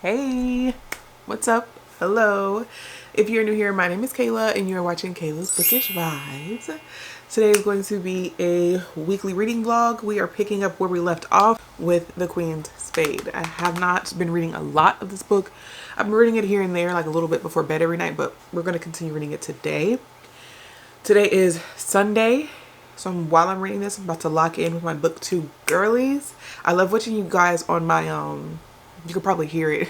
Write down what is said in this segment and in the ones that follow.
Hey, what's up? Hello. If you're new here, my name is Kayla and you're watching Kayla's Bookish Vibes. Today is going to be a weekly reading vlog. We are picking up where we left off with The Queen's Spade. I have not been reading a lot of this book. I've been reading it here and there, like a little bit before bed every night, but we're going to continue reading it today. Today is Sunday. So while I'm reading this, I'm about to lock in with my booktube girlies. I love watching you guys on my, you could probably hear it,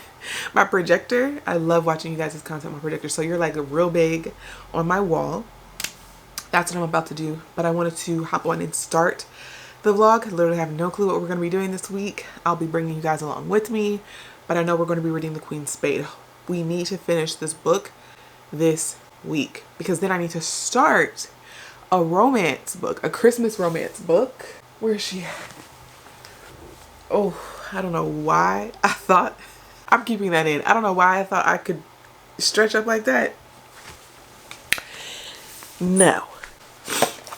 my projector. I love watching you guys' content on my projector. So you're like real big on my wall. That's what I'm about to do. But I wanted to hop on and start the vlog. I literally have no clue what we're going to be doing this week. I'll be bringing you guys along with me. But I know we're going to be reading The Queen's Spade. We need to finish this book this week, because then I need to start a romance book, a Christmas romance book. Where is she at? Oh, I don't know why I thought, I'm keeping that in. I don't know why I thought I could stretch up like that. No.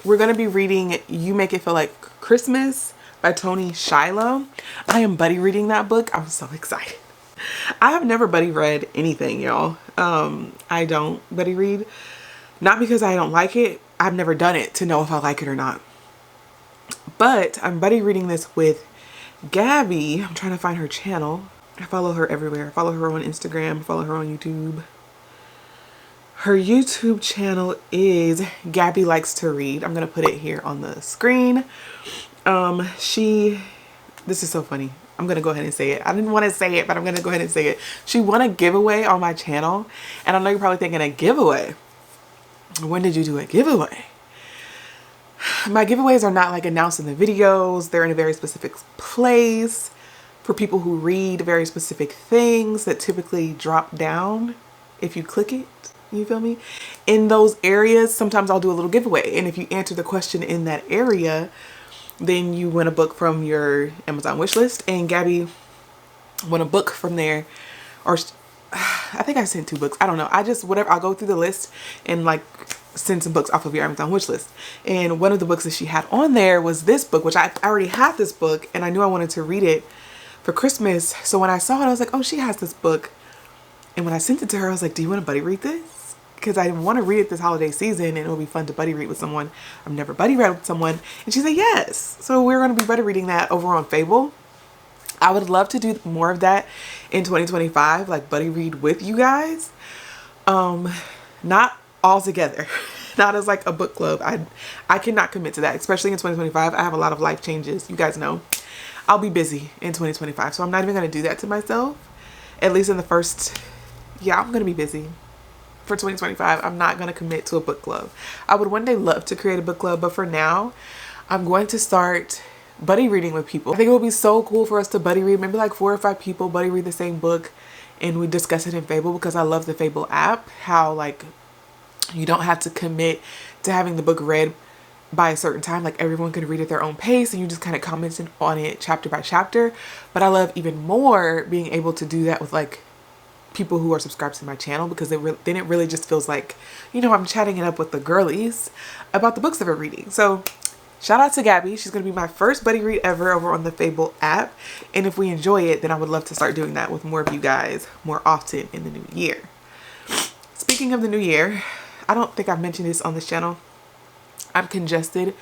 We're going to be reading You Make It Feel Like Christmas by Tony Shiloh. I am buddy reading that book. I'm so excited. I have never buddy read anything, y'all. I don't buddy read. Not because I don't like it. I've never done it to know if I like it or not. But I'm buddy reading this with Gabby. I'm trying to find her channel. I follow her everywhere. I follow her on Instagram. I follow her on YouTube. Her YouTube channel is Gabby Likes to Read. I'm going to put it here on the screen. This is so funny. I'm going to go ahead and say it. I didn't want to say it, but I'm going to go ahead and say it. She won a giveaway on my channel. And I know you're probably thinking, a giveaway? When did you do a giveaway? My giveaways are not like announced in the videos. They're in a very specific place for people who read very specific things that typically drop down if you click it. You feel me? In those areas, sometimes I'll do a little giveaway. And if you answer the question in that area, then you win a book from your Amazon wish list. And Gabby won a book from there. Or I think I sent 2 books. I don't know. I'll go through the list and like send some books off of your Amazon wish list. And one of the books that she had on there was this book, which I already had this book and I knew I wanted to read it for Christmas. So when I saw it, I was like, oh, she has this book. And when I sent it to her, I was like, do you want to buddy read this? Because I want to read it this holiday season and it'll be fun to buddy read with someone. I've never buddy read with someone. And she said, yes. So we're going to be buddy reading that over on Fable. I would love to do more of that in 2025, like buddy read with you guys. Not all together, not as like a book club. I cannot commit to that, especially in 2025. I have a lot of life changes. You guys know I'll be busy in 2025. So I'm not even going to do that to myself, at least in the first, I'm going to be busy for 2025. I'm not going to commit to a book club. I would one day love to create a book club, but for now I'm going to start buddy reading with people. I think it would be so cool for us to buddy read, maybe like 4 or 5 people buddy read the same book and we discuss it in Fable, because I love the Fable app, how like you don't have to commit to having the book read by a certain time. Like everyone can read at their own pace and you just kind of comment on it chapter by chapter. But I love even more being able to do that with like people who are subscribed to my channel, because then it really just feels like, I'm chatting it up with the girlies about the books that we're reading. So shout out to Gabby. She's going to be my first buddy read ever over on the Fable app. And if we enjoy it, then I would love to start doing that with more of you guys more often in the new year. Speaking of the new year, I don't think I've mentioned this on this channel. I'm congested.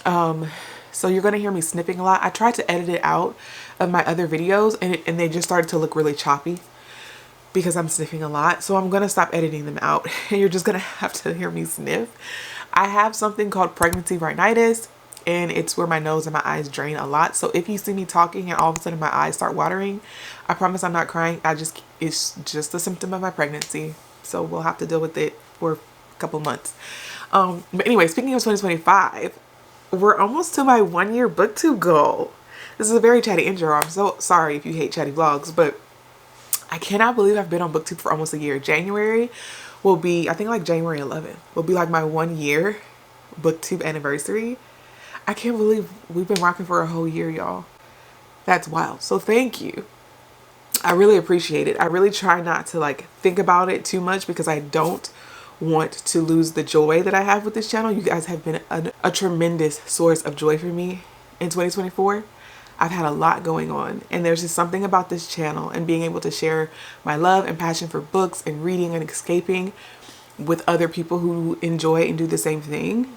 So you're going to hear me snipping a lot. I tried to edit it out of my other videos and they just started to look really choppy because I'm sniffing a lot. So I'm going to stop editing them out and you're just going to have to hear me sniff. I have something called pregnancy rhinitis, and it's where my nose and my eyes drain a lot. So if you see me talking and all of a sudden my eyes start watering, I promise I'm not crying. It's just a symptom of my pregnancy. So we'll have to deal with it for a couple months. But anyway, speaking of 2025, we're almost to my 1-year booktube goal. This is a very chatty intro. I'm so sorry if you hate chatty vlogs, but I cannot believe I've been on booktube for almost a year. January will be, I think like January 11th will be like my 1-year booktube anniversary. I can't believe we've been rocking for a whole year, y'all. That's wild. So thank you. I really appreciate it. I really try not to like think about it too much because I don't want to lose the joy that I have with this channel. You guys have been a tremendous source of joy for me in 2024. I've had a lot going on, and there's just something about this channel and being able to share my love and passion for books and reading and escaping with other people who enjoy and do the same thing.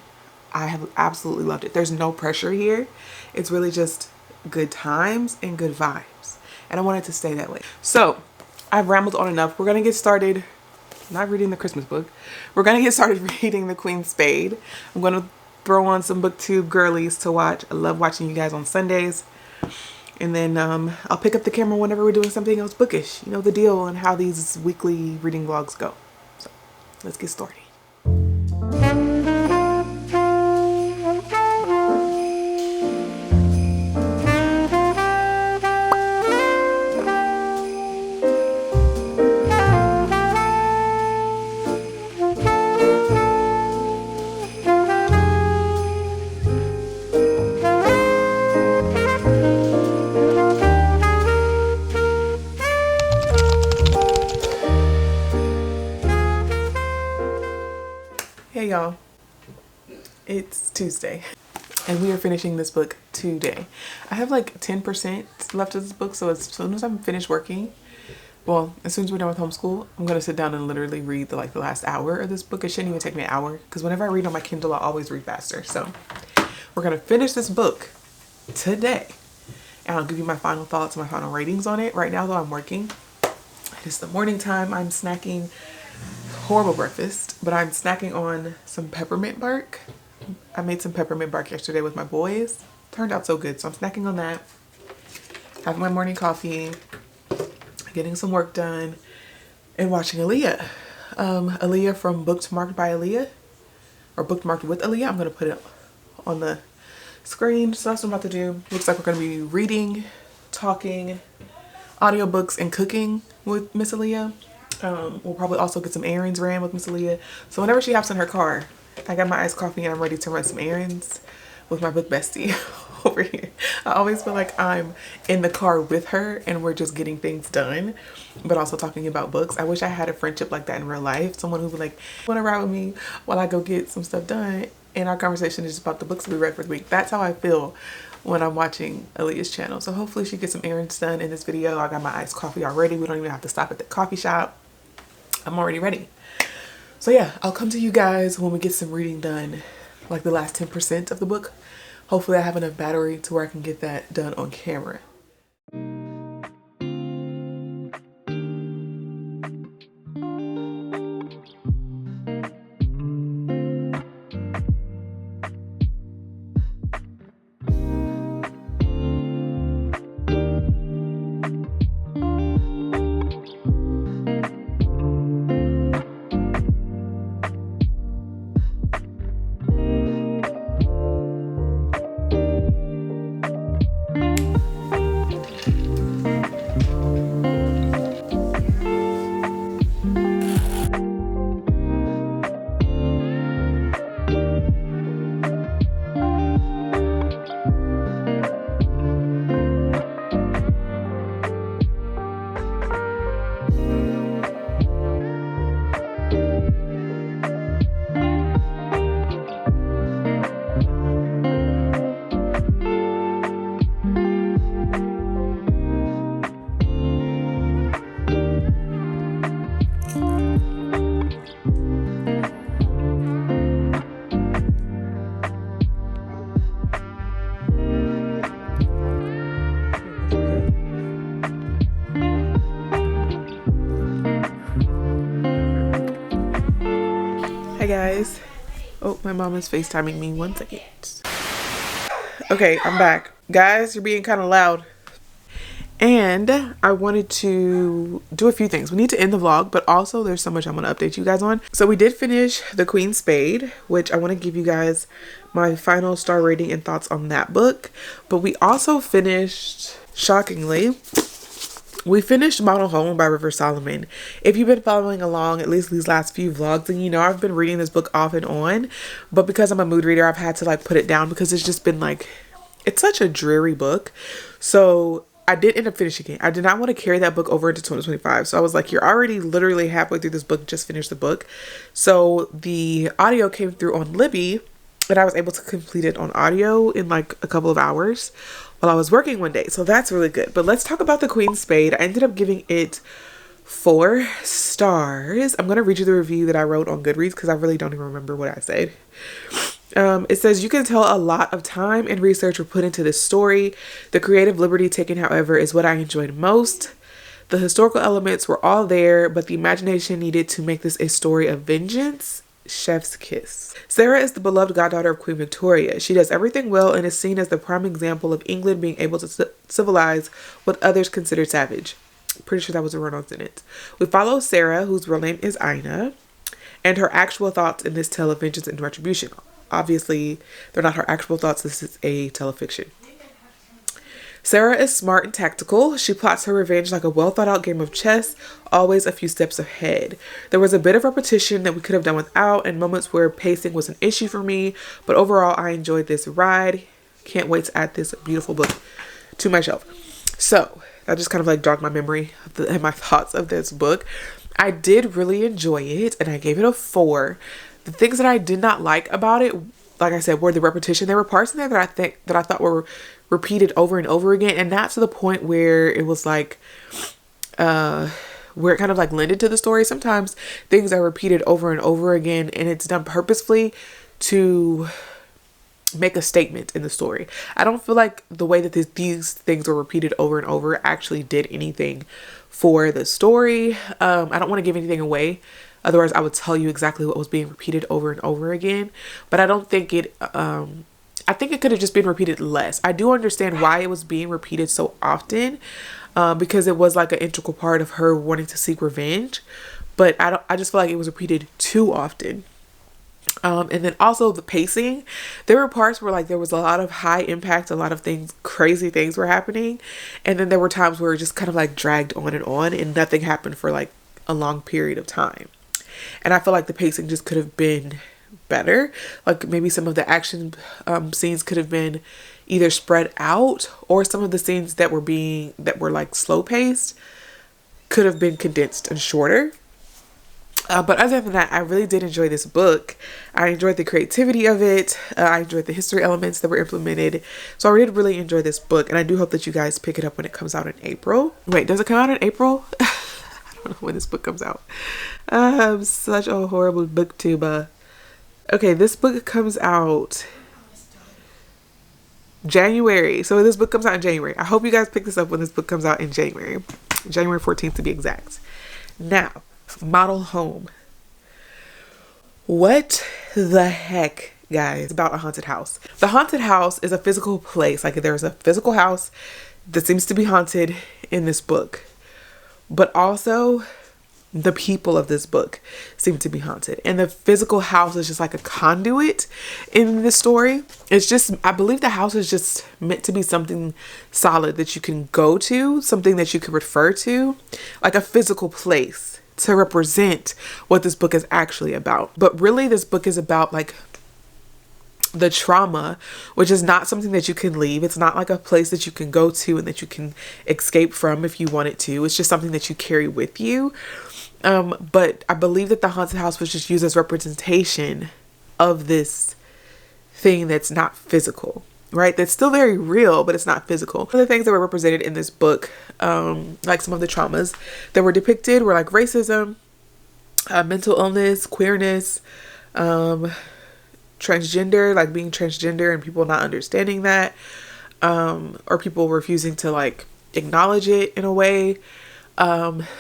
I have absolutely loved it. There's no pressure here. It's really just good times and good vibes. And I want it to stay that way. So I've rambled on enough. We're going to get started, not reading the Christmas book. We're going to get started reading The Queen's Spade. I'm going to throw on some booktube girlies to watch. I love watching you guys on Sundays. And then I'll pick up the camera whenever we're doing something else bookish. You know the deal on how these weekly reading vlogs go. So let's get started. Hey y'all, it's Tuesday and we are finishing this book today. I have like 10% left of this book, so as soon as I'm finished working, well, as soon as we're done with homeschool, I'm gonna sit down and literally read the last hour of this book. It shouldn't even take me an hour because whenever I read on my Kindle, I always read faster. So we're gonna finish this book today and I'll give you my final thoughts, my final ratings on it. Right now though, I'm working. It is the morning time. I'm snacking. Horrible breakfast, but I'm snacking on some peppermint bark. I made some peppermint bark yesterday with my boys. Turned out so good, so I'm snacking on that. Having my morning coffee, getting some work done, and watching Aaliyah. Aaliyah from Bookmarked by Aaliyah, or Bookmarked with Aaliyah. I'm gonna put it on the screen. So that's what I'm about to do. Looks like we're gonna be reading, talking, audiobooks, and cooking with Miss Aaliyah. We'll probably also get some errands ran with Miss Aaliyah. So whenever she hops in her car, I got my iced coffee and I'm ready to run some errands with my book bestie over here. I always feel like I'm in the car with her and we're just getting things done, but also talking about books. I wish I had a friendship like that in real life. Someone who would like, want to ride with me while I go get some stuff done. And our conversation is just about the books we read for the week. That's how I feel when I'm watching Aaliyah's channel. So hopefully she gets some errands done in this video. I got my iced coffee already. We don't even have to stop at the coffee shop. I'm already ready. So yeah, I'll come to you guys when we get some reading done, like the last 10% of the book. Hopefully I have enough battery to where I can get that done on camera. Hi guys. Oh, my mom is FaceTiming me. 1 second. Okay, I'm back. Guys, you're being kind of loud. And I wanted to do a few things. We need to end the vlog, but also there's so much I'm going to update you guys on. So we did finish The Queen's Spade, which I want to give you guys my final star rating and thoughts on that book. But we also finished, shockingly, we finished Model Home by River Solomon. If you've been following along, at least these last few vlogs, then you know I've been reading this book off and on. But because I'm a mood reader, I've had to like put it down because it's just been like, it's such a dreary book. So I did end up finishing it. I did not want to carry that book over into 2025. So I was like, you're already literally halfway through this book, just finish the book. So the audio came through on Libby and I was able to complete it on audio in like a couple of hours while I was working one day. So that's really good. But let's talk about The Queen's Spade. I ended up giving it 4 stars. I'm going to read you the review that I wrote on Goodreads because I really don't even remember what I said. It says, you can tell a lot of time and research were put into this story. The creative liberty taken, however, is what I enjoyed most. The historical elements were all there, but the imagination needed to make this a story of vengeance. Chef's kiss. Sarah is the beloved goddaughter of Queen Victoria. She does everything well and is seen as the prime example of England being able to civilize what others consider savage. Pretty sure that was a run-on sentence. We follow Sarah, whose real name is Ina, and her actual thoughts in this tale of vengeance and retribution. Obviously, they're not her actual thoughts. This is a telefiction. Sarah is smart and tactical. She plots her revenge like a well-thought-out game of chess, always a few steps ahead. There was a bit of repetition that we could have done without, and moments where pacing was an issue for me, but overall, I enjoyed this ride. Can't wait to add this beautiful book to my shelf. So, that just kind of like jogged my memory and my thoughts of this book. I did really enjoy it, and I gave it a 4. The things that I did not like about it, like I said, were the repetition. There were parts in there that I thought were repeated over and over again, and not to the point where it was like where it kind of like lended to the story. Sometimes things are repeated over and over again, and it's done purposefully to make a statement in the story. I don't feel like the way that these things were repeated over and over actually did anything for the story. I don't want to give anything away. Otherwise, I would tell you exactly what was being repeated over and over again. But I don't think it, I think it could have just been repeated less. I do understand why it was being repeated so often, because it was like an integral part of her wanting to seek revenge. But I just feel like it was repeated too often. And then also the pacing, there were parts where like there was a lot of high impact, a lot of things, crazy things were happening. And then there were times where it just kind of like dragged on and nothing happened for like a long period of time. And I feel like the pacing just could have been better. Like maybe some of the action scenes could have been either spread out, or some of the scenes that were like slow paced could have been condensed and shorter. But other than that, I really did enjoy this book. I enjoyed the creativity of it. I enjoyed the history elements that were implemented. So I did really enjoy this book, and I do hope that you guys pick it up when it comes out in April. Wait, does it come out in April? I don't know when this book comes out. I'm such a horrible booktuber. Okay, this book comes out January. So this book comes out in January. I hope you guys pick this up when this book comes out in January. January 14th to be exact. Now, Model Home. What the heck, guys? It's about a haunted house. The haunted house is a physical place. Like there's a physical house that seems to be haunted in this book. But also the people of this book seem to be haunted. And the physical house is just like a conduit in this story. It's just, I believe the house is just meant to be something solid that you can go to, something that you can refer to, like a physical place to represent what this book is actually about. But really this book is about like the trauma, which is not something that you can leave. It's not like a place that you can go to and that you can escape from if you wanted to. It's just something that you carry with you. But I believe that the haunted house was just used as representation of this thing that's not physical, right? That's still very real, but it's not physical. One of the things that were represented in this book, like some of the traumas that were depicted were like racism, mental illness, queerness, transgender, like being transgender and people not understanding that, or people refusing to like acknowledge it in a way.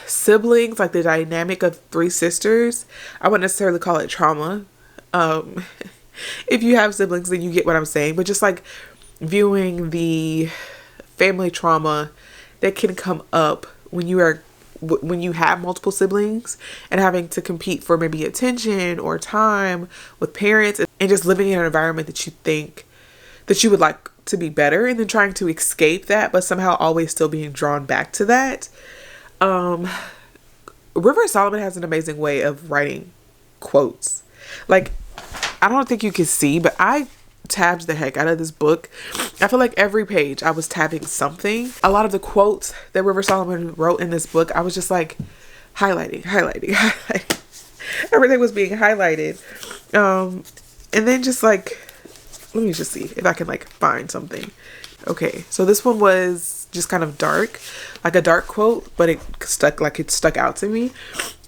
Siblings, like the dynamic of 3 sisters. I wouldn't necessarily call it trauma. If you have siblings, then you get what I'm saying. But just like viewing the family trauma that can come up when you have multiple siblings and having to compete for maybe attention or time with parents, and just living in an environment that you think that you would like to be better, and then trying to escape that, but somehow always still being drawn back to that. River Solomon has an amazing way of writing quotes. Like, I don't think you can see, but I tabbed the heck out of this book. I feel like every page I was tabbing something. A lot of the quotes that River Solomon wrote in this book, I was just like highlighting. Everything was being highlighted. And then just like, let me just see if I can like find something Okay, so this one was just kind of dark, like a dark quote, but it stuck out to me.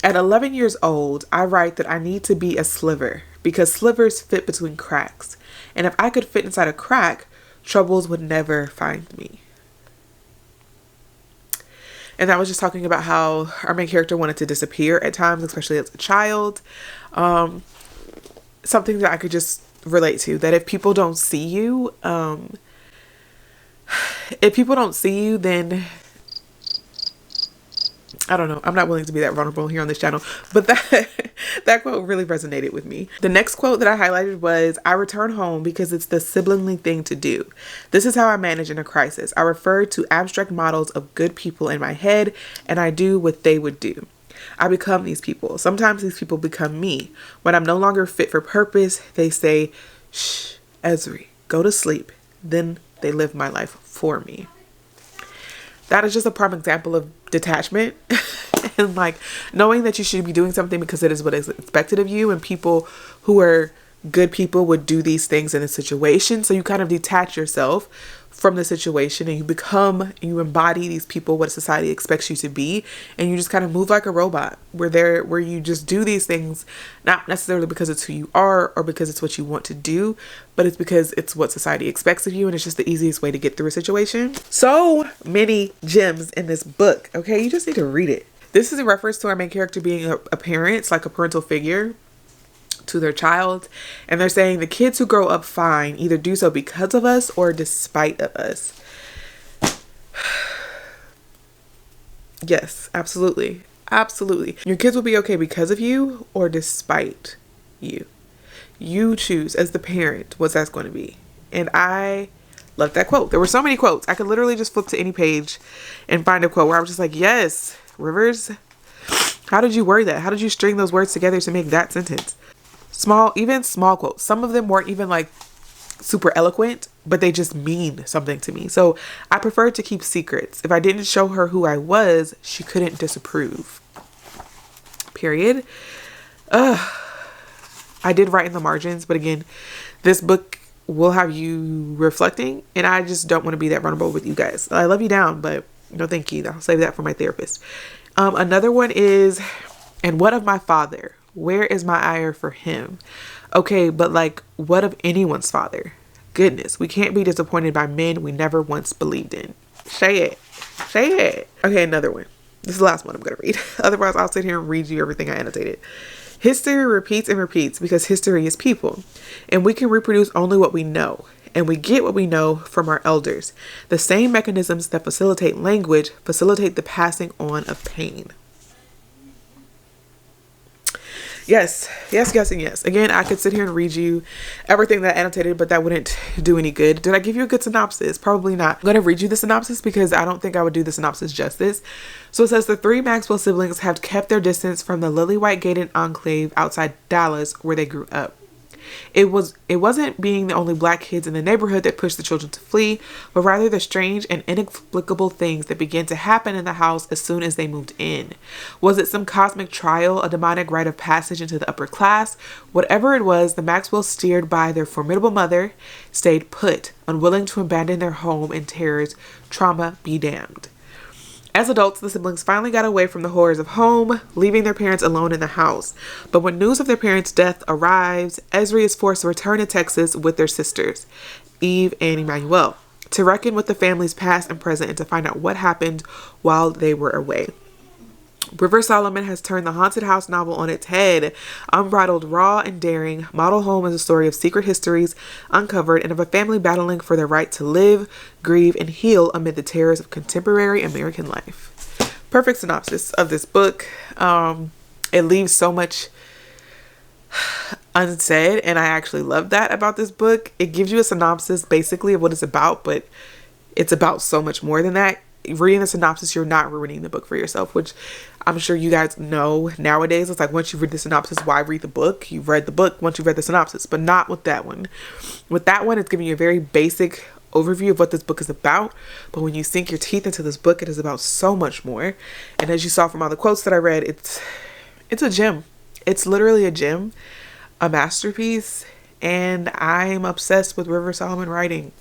At 11 years old, I write that I need to be a sliver because slivers fit between cracks. And if I could fit inside a crack, troubles would never find me. And that was just talking about how our main character wanted to disappear at times, especially as a child. Something that I could just relate to, that if people don't see you, then I don't know. I'm not willing to be that vulnerable here on this channel, but that quote really resonated with me. The next quote that I highlighted was, I return home because it's the siblingly thing to do. This is how I manage in a crisis. I refer to abstract models of good people in my head, and I do what they would do. I become these people. Sometimes these people become me. When I'm no longer fit for purpose, they say, shh, Esri, go to sleep. Then they live my life for me. That is just a prime example of detachment and like knowing that you should be doing something because it is what is expected of you, and people who are good people would do these things in a situation. So you kind of detach yourself from the situation and you embody these people, what society expects you to be, and you just kind of move like a robot where you just do these things, not necessarily because it's who you are or because it's what you want to do, but it's because it's what society expects of you, and it's just the easiest way to get through a situation. So many gems in this book. Okay, you just need to read it. This is in reference to our main character being a parent, like a parental figure to their child, and they're saying the kids who grow up fine either do so because of us or despite of us. Yes, absolutely. Your kids will be okay because of you or despite you. You choose as the parent what that's going to be. And I love that quote. There were so many quotes. I could literally just flip to any page and find a quote where I was just like, yes, Rivers, how did you word that? How did you string those words together to make that sentence? Even small quotes. Some of them weren't even like super eloquent, but they just mean something to me. So I prefer to keep secrets. If I didn't show her who I was, she couldn't disapprove. Period. I did write in the margins, but again, this book will have you reflecting, and I just don't want to be that vulnerable with you guys. I love you down, but no thank you. I'll save that for my therapist. Another one is, and what of my father? Where is my ire for him? Okay, but like, what of anyone's father? Goodness, we can't be disappointed by men we never once believed in. Say it. Okay, another one. This is the last one I'm going to read. Otherwise, I'll sit here and read you everything I annotated. History repeats and repeats because history is people, and we can reproduce only what we know, and we get what we know from our elders. The same mechanisms that facilitate language facilitate the passing on of pain. Yes, and yes. Again, I could sit here and read you everything that I annotated, but that wouldn't do any good. Did I give you a good synopsis? Probably not. I'm going to read you the synopsis because I don't think I would do the synopsis justice. So it says the three Maxwell siblings have kept their distance from the lily white gated enclave outside Dallas where they grew up. It wasn't being the only black kids in the neighborhood that pushed the children to flee, but rather the strange and inexplicable things that began to happen in the house as soon as they moved in. Was it some cosmic trial, a demonic rite of passage into the upper class? Whatever it was, the Maxwells, steered by their formidable mother, stayed put, unwilling to abandon their home in terror's trauma be damned. As adults, the siblings finally got away from the horrors of home, leaving their parents alone in the house. But when news of their parents' death arrives, Esri is forced to return to Texas with their sisters, Eve and Emmanuel, to reckon with the family's past and present and to find out what happened while they were away. River Solomon has turned the haunted house novel on its head. Unbridled, raw, and daring, Model Home is a story of secret histories uncovered and of a family battling for their right to live, grieve, and heal amid the terrors of contemporary American life. Perfect synopsis of this book. It leaves so much unsaid, and I actually love that about this book. It gives you a synopsis basically of what it's about, but it's about so much more than that. Reading the synopsis, you're not ruining the book for yourself, which I'm sure you guys know nowadays. It's like, once you read the synopsis, why read the book? You've read the book once you've read the synopsis, but not with that one. With that one, it's giving you a very basic overview of what this book is about, but when you sink your teeth into this book, it is about so much more. And as you saw from all the quotes that I read, it's a gem. It's literally a gem, a masterpiece, and I'm obsessed with River Solomon writing.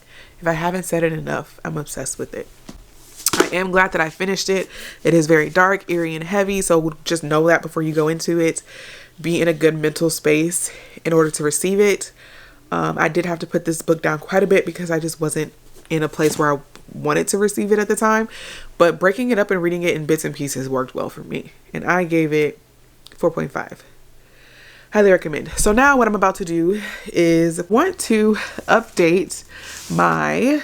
If I haven't said it enough, I'm obsessed with it. I am glad that I finished it. It is very dark, eerie, and heavy, so just know that before you go into it. Be in a good mental space in order to receive it. I did have to put this book down quite a bit because I just wasn't in a place where I wanted to receive it at the time. But breaking it up and reading it in bits and pieces worked well for me. And I gave it 4.5. Highly recommend. So now what I'm about to do is want to update my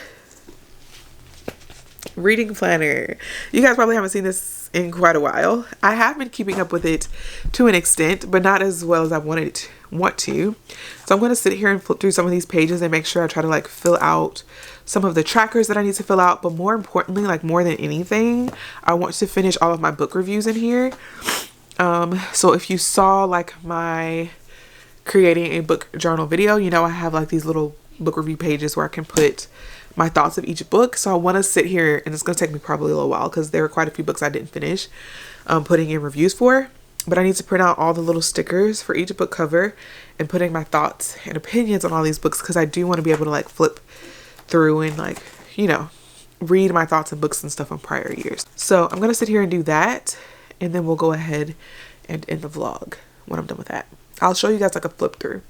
reading planner. You guys probably haven't seen this in quite a while. I have been keeping up with it to an extent, but not as well as I want to. So I'm going to sit here and flip through some of these pages and make sure I try to like fill out some of the trackers that I need to fill out. But more importantly, like more than anything, I want to finish all of my book reviews in here. So if you saw like my creating a book journal video, you know I have like these little book review pages where I can put my thoughts of each book. So I want to sit here, and it's going to take me probably a little while because there are quite a few books I didn't finish putting in reviews for. But I need to print out all the little stickers for each book cover and putting my thoughts and opinions on all these books because I do want to be able to like flip through and like, you know, read my thoughts and books and stuff on prior years. So I'm going to sit here and do that, and then we'll go ahead and end the vlog when I'm done with that. I'll show you guys like a flip through.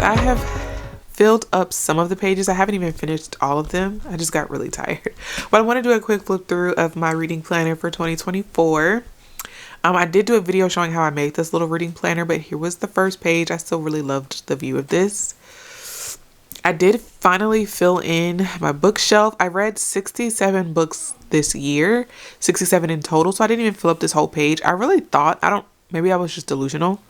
I have filled up some of the pages. I haven't even finished all of them. I just got really tired. But I want to do a quick flip through of my reading planner for 2024. I did do a video showing how I made this little reading planner, but here was the first page. I still really loved the view of this. I did finally fill in my bookshelf. I read 67 books this year, 67 in total. So I didn't even fill up this whole page. I really thought, maybe I was just delusional,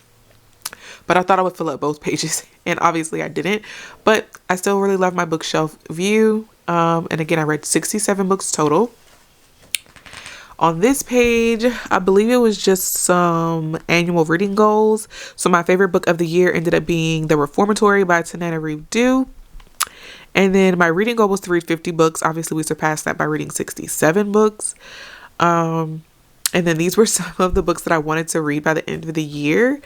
but I thought I would fill up both pages, and obviously I didn't. But I still really love my bookshelf view. And again, I read 67 books total. On this page, I believe it was just some annual reading goals. So my favorite book of the year ended up being The Reformatory by Tanana Reeve Dew. And then my reading goal was to read 50 books. Obviously, we surpassed that by reading 67 books. And then these were some of the books that I wanted to read by the end of the year.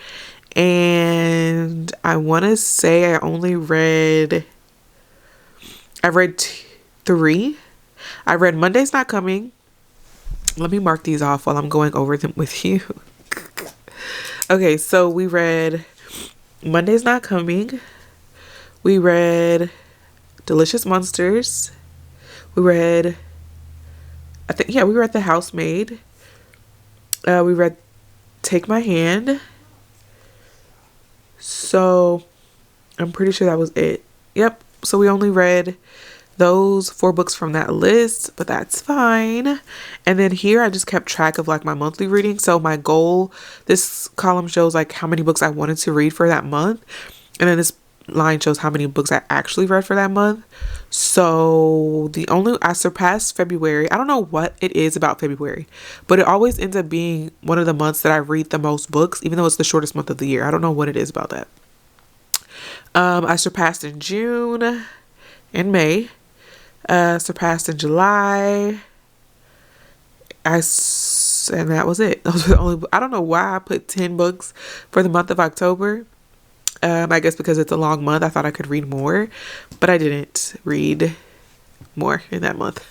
And I want to say I read 3. I read Monday's Not Coming. Let me mark these off while I'm going over them with you. Okay, so we read Monday's Not Coming. We read Delicious Monsters. We read The Housemaid. We read Take My Hand. So I'm pretty sure that was it. Yep. So we only read those 4 books from that list, but that's fine. And then here I just kept track of like my monthly reading. So my goal, this column shows like how many books I wanted to read for that month. And then this line shows how many books I actually read for that month. So I surpassed February. I don't know what it is about February, but it always ends up being one of the months that I read the most books, even though it's the shortest month of the year. I don't know what it is about that. I surpassed in June and May. Surpassed in July. And that was it. Those were the only. I don't know why I put 10 books for the month of October. I guess because it's a long month, I thought I could read more, but I didn't read more in that month.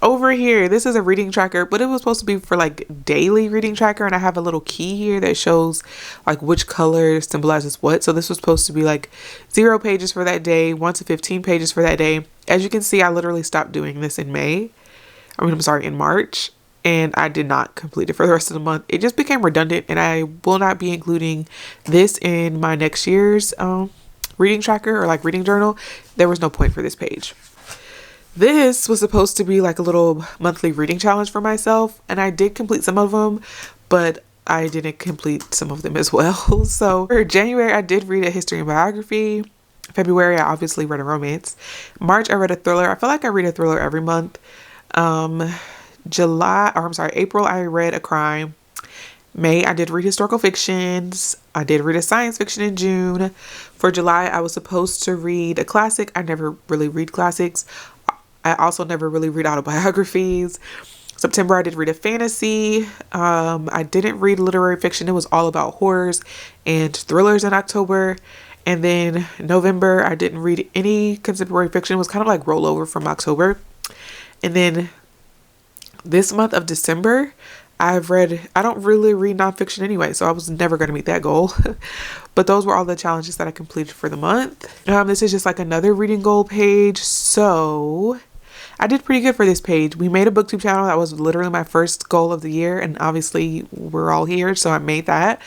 Over here, this is a reading tracker, but it was supposed to be for like daily reading tracker, and I have a little key here that shows like which color symbolizes what. So this was supposed to be like 0 pages for that day, 1 to 15 pages for that day. As you can see, I literally stopped doing this in March, and I did not complete it for the rest of the month. It just became redundant, and I will not be including this in my next year's reading tracker or like reading journal. There was no point for this page. This was supposed to be like a little monthly reading challenge for myself, and I did complete some of them, but I didn't complete some of them as well. So for January, I did read a history and biography. February, I obviously read a romance. March, I read a thriller. I feel like I read a thriller every month. April, I read a crime. May, I did read historical fictions. I did read a science fiction in June. For July, I was supposed to read a classic. I never really read classics. I also never really read autobiographies. September, I did read a fantasy. I didn't read literary fiction. It was all about horrors and thrillers in October. And then November, I didn't read any contemporary fiction. It was kind of like rollover from October. And then this month of December, I don't really read nonfiction anyway, so I was never going to meet that goal. But those were all the challenges that I completed for the month. This is just like another reading goal page. So I did pretty good for this page. We made a booktube channel. That was literally my first goal of the year, and obviously we're all here, so I made that.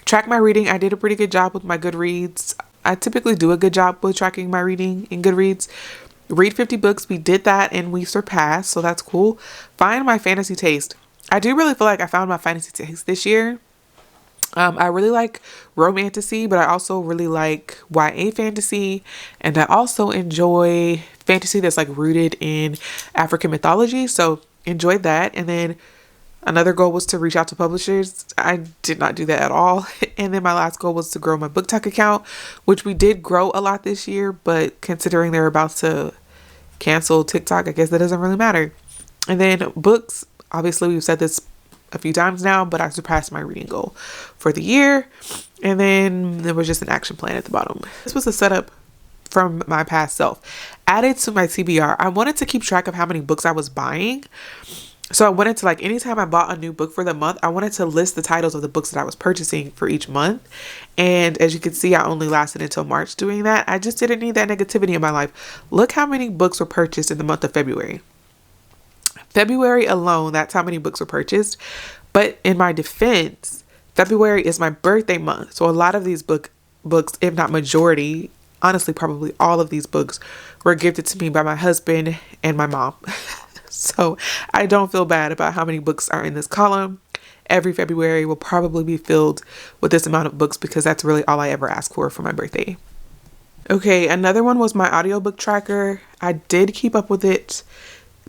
Track my reading. I did a pretty good job with my Goodreads. I typically do a good job with tracking my reading in Goodreads. Read 50 books. We did that and we surpassed, so that's cool. Find my fantasy taste. I do really feel like I found my fantasy taste this year. I really like romantasy, but I also really like YA fantasy, and I also enjoy fantasy that's like rooted in African mythology, so enjoyed that. And then another goal was to reach out to publishers. I did not do that at all. And then my last goal was to grow my BookTok account, which we did grow a lot this year, but considering they're about to cancel TikTok, I guess that doesn't really matter. And then books, obviously we've said this a few times now, but I surpassed my reading goal for the year. And then there was just an action plan at the bottom. This was a setup from my past self. Added to my TBR, I wanted to keep track of how many books I was buying. So I wanted to, like, anytime I bought a new book for the month, I wanted to list the titles of the books that I was purchasing for each month. And as you can see, I only lasted until March doing that. I just didn't need that negativity in my life. Look how many books were purchased in the month of February. February alone, that's how many books were purchased. But in my defense, February is my birthday month. So a lot of these books, if not majority, honestly, probably all of these books were gifted to me by my husband and my mom. So I don't feel bad about how many books are in this column. Every February will probably be filled with this amount of books because that's really all I ever ask for my birthday. Okay, another one was my audiobook tracker. I did keep up with it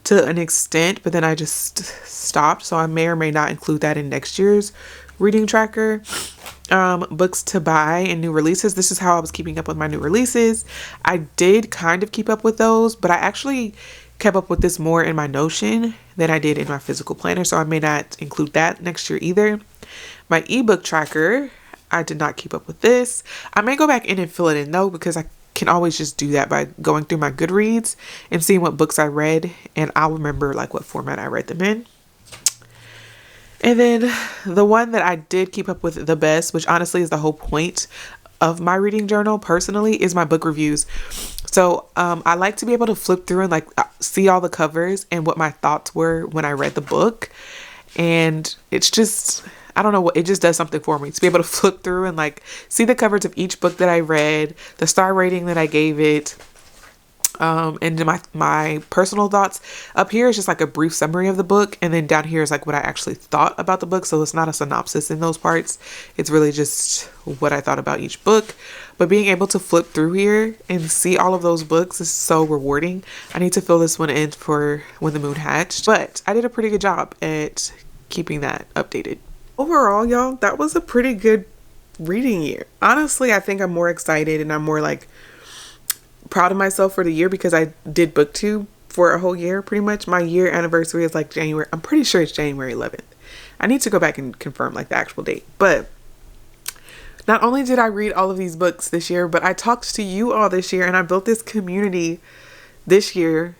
to an extent, but then I just stopped. So I may or may not include that in next year's reading tracker. Books to buy and new releases. This is how I was keeping up with my new releases. I did kind of keep up with those, but I actually kept up with this more in my Notion than I did in my physical planner, so I may not include that next year either. My ebook tracker, I did not keep up with this. I may go back in and fill it in though, because I can always just do that by going through my Goodreads and seeing what books I read, and I'll remember like what format I read them in. And then the one that I did keep up with the best, which honestly is the whole point of my reading journal personally, is my book reviews. So I like to be able to flip through and like see all the covers and what my thoughts were when I read the book. And it's just, I don't know what, it just does something for me to be able to flip through and like see the covers of each book that I read, the star rating that I gave it, And then my personal thoughts up here is just like a brief summary of the book, and then down here is like what I actually thought about the book. So it's not a synopsis in those parts. It's really just what I thought about each book. But being able to flip through here and see all of those books is so rewarding. I need to fill this one in for When the Moon Hatched, but I did a pretty good job at keeping that updated. Overall, y'all, that was a pretty good reading year. Honestly, I think I'm more excited and I'm more like proud of myself for the year because I did booktube for a whole year pretty much. My year anniversary is like January. I'm pretty sure it's January 11th. I need to go back and confirm like the actual date. But not only did I read all of these books this year, but I talked to you all this year and I built this community this year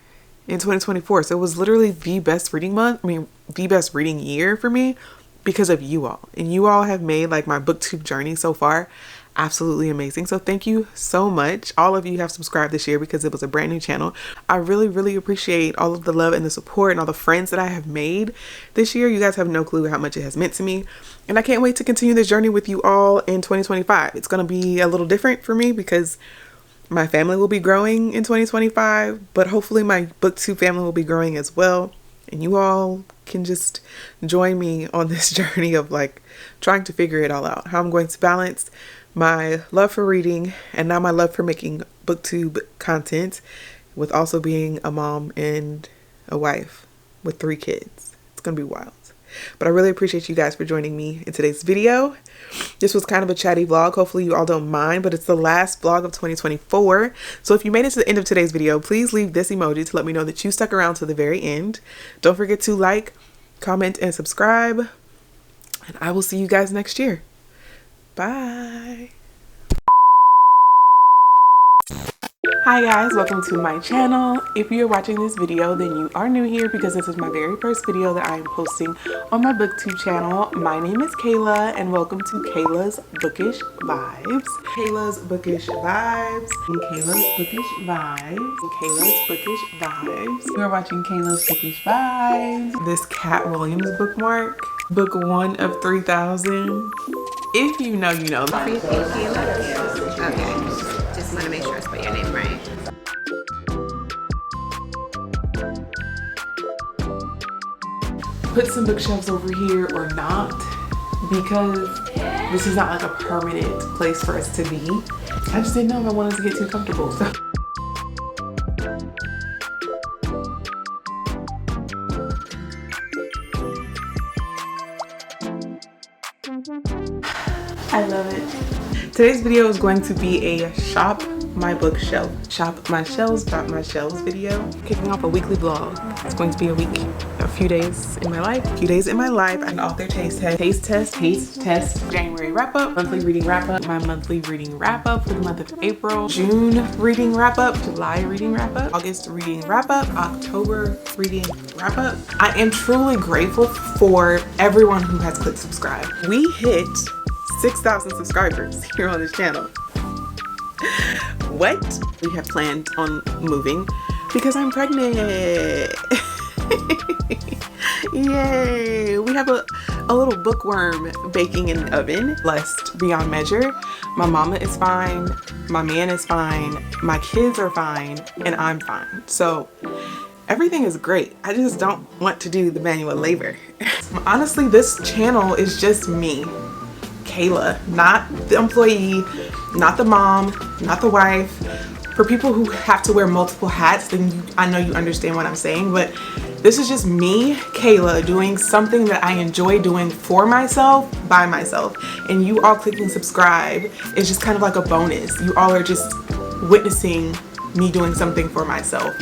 in 2024. So it was literally the best reading month. I mean, the best reading year for me because of you all. And you all have made like my booktube journey so far absolutely amazing. So thank you so much. All of you have subscribed this year because it was a brand new channel. I really appreciate all of the love and the support and all the friends that I have made this year. You guys have no clue how much it has meant to me. And I can't wait to continue this journey with you all in 2025. It's going to be a little different for me because my family will be growing in 2025, but hopefully my booktube family will be growing as well. And you all can just join me on this journey of like trying to figure it all out. How I'm going to balance my love for reading and now my love for making booktube content with also being a mom and a wife with 3 kids. It's gonna be wild. But I really appreciate you guys for joining me in today's video. This was kind of a chatty vlog. Hopefully you all don't mind, but it's the last vlog of 2024. So if you made it to the end of today's video, please leave this emoji to let me know that you stuck around to the very end. Don't forget to like, comment, and subscribe. And I will see you guys next year. Bye. Hi guys, welcome to my channel. If you're watching this video, then you are new here because this is my very first video that I am posting on my booktube channel. My name is Kayla and welcome to Kayla's Bookish Vibes. Kayla's Bookish Vibes. And Kayla's Bookish Vibes. And Kayla's Bookish Vibes. You are watching Kayla's Bookish Vibes. This Cat Williams bookmark. Book 1 of 3,000. If you know, you know. Okay, just want to make sure I spell your name right. Put some bookshelves over here or not, because this is not like a permanent place for us to be. I just didn't know if I wanted to get too comfortable. So. I love it. Today's video is going to be a shop my bookshelf, shop my shelves, drop my shelves video. Kicking off a weekly vlog. It's going to be a few days in my life, an author taste test, January wrap up, monthly reading wrap up, my monthly reading wrap up for the month of April, June reading wrap up, July reading wrap up, August reading wrap up, October reading wrap up. I am truly grateful for everyone who has clicked subscribe. We hit 6,000 subscribers here on this channel. What? We have planned on moving because I'm pregnant. Yay! We have a little bookworm baking in the oven. Blessed beyond measure. My mama is fine. My man is fine. My kids are fine. And I'm fine. So everything is great. I just don't want to do the manual labor. Honestly, this channel is just me. Kayla, not the employee, not the mom, not the wife. For people who have to wear multiple hats, then I know you understand what I'm saying, but this is just me, Kayla, doing something that I enjoy doing for myself, by myself. And you all clicking subscribe is just kind of like a bonus. You all are just witnessing me doing something for myself.